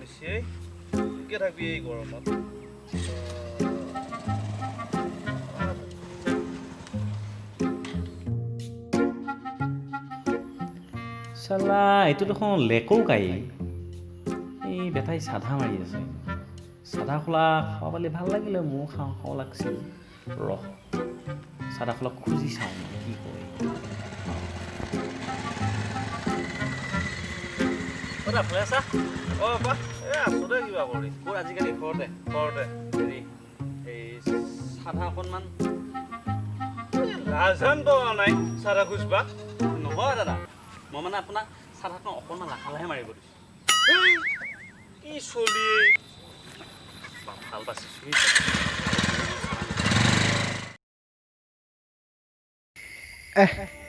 হৈছে কে থাকবি এই গৰমত চালা এইটো দেখোন লেকৌ কাই এই বেটাই চাধা মাৰি আছে চাধা খোলা খাব পালে ভাল লাগিলে মোৰ খাওঁ লাগছিল ৰহ চাধা খোলা খুজি চাওঁ কি কয় কথা ভালে আছা বা আছো দে কিবা কৰি ক'ত আজিকালি ঘৰতে হেৰি এই চাধা অকণমান ৰাজধান পোৱা নাই চাধা খুজবা নহয় দাদা মই মানে আপোনাক চাধাখন অকণমান লাহে মাৰিব দিছোঁ কি চলি ভাল পাইছোঁ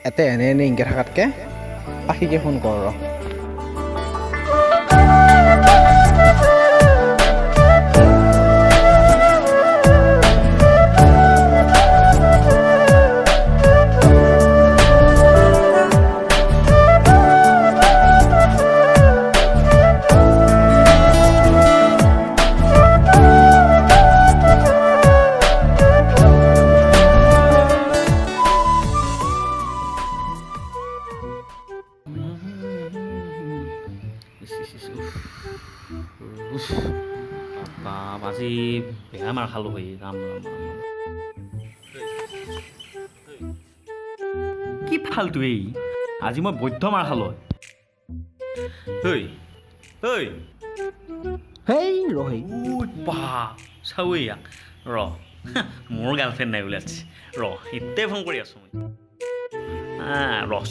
এতে এনে ইংকে থাকাতকে পাখিকে ফোন কৰ ৰ আজি বেয়া মাৰ খালোঁ হৈ ৰাম কি ফাল্টু এই আজি মই বৈদ্ধ মাৰ খালোঁ হেই ৰহি চাওঁ ইয়াক ৰ মোৰ গাৰ্লফ্ৰেণ্ড নাই বুলি আছে ৰ এতিয়াই ফোন কৰি আছোঁ মই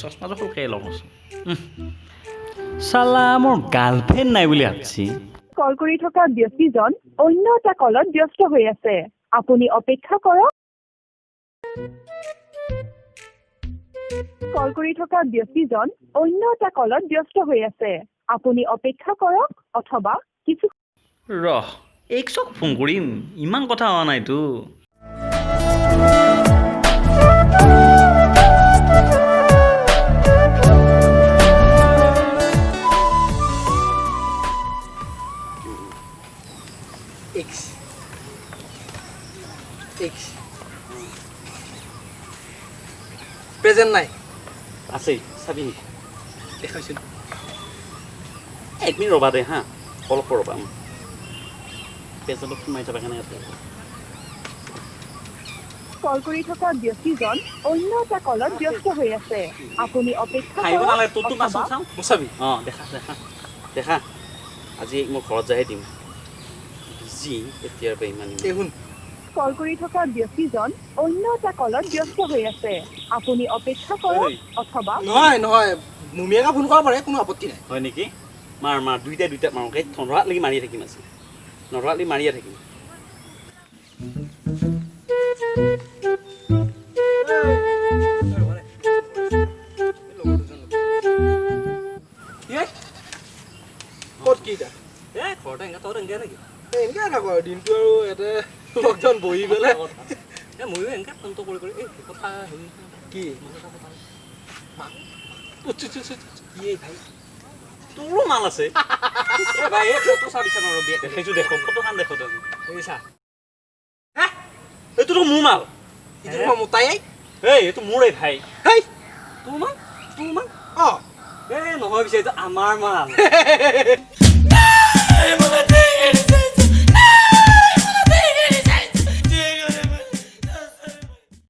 চচমাযোৰ সৰুকৈ লগাইছোঁ চালা মোৰ গাৰ্লফ্ৰেণ্ড নাই বুলি ভাবছি কল কৰি থকা ব্যক্তিজন অন্য এটা কলত ব্যস্ত হৈ আছে আপুনি অপেক্ষা কৰক কল কৰি থকা ব্যক্তিজন অন্য এটা কলত ব্যস্ত হৈ আছে আপুনি অপেক্ষা কৰক অথবা কিছু ৰহ এইক ফোন কৰিম ইমান কথা হোৱা নাইতো প্ৰেজেণ্ট নাই আছে চাবি দেখাইছিল এক মিনিট ৰ'বা দে হা অলপ ৰ'বা পেজত সোমাই যাবা কেনে আছে কল কৰি থকা ব্যক্তিজন অন্য এটা কলত ব্যস্ত হৈ আছে আপুনি অপেক্ষা আহিব নালাগে তোৰতো কৰক মাছ চাওঁ চাবি দেখা আজি মই ঘৰত যাই দিম বিজি এতিয়াৰ পৰা ইমান দেখোন কল কৰি থকা ব্যক্তিজন অন্য এটা কলত ব্যস্ত হৈ আছে আপুনি অপেক্ষা কৰক অথবা নহয় মুমিয়াকে ফোন কৰিব পাৰে কোনো আপত্তি নাই হয় নেকি মাৰ দুইটা মাৰোঁ নৰহালৈকে মাৰিয়ে থাকিম আজি নৰহালৈকে মাৰিয়ে থাকিম ক'ত কি এটা ঘৰতে তহঁত এনেকৈ নেকি এনেকৈ থাকো আৰু দিনটো আৰু ইয়াতে লকডাউন বহি পেলাই ময়ো এনেকৈ ফোনটো কৰি এই কথা হেৰি কি ভাই তোৰো মাল আছে ভাই ফটো চাবিছা নৰবি দেখাইছোঁ দেখো ফটোখন দেখো তই বুজিছা এইটোতো মোৰ মাল এইটো মোতাই এইটো মোৰে ভাই হেই তোৰ মাল অঁ নহয় পিছে এইটো আমাৰ মাল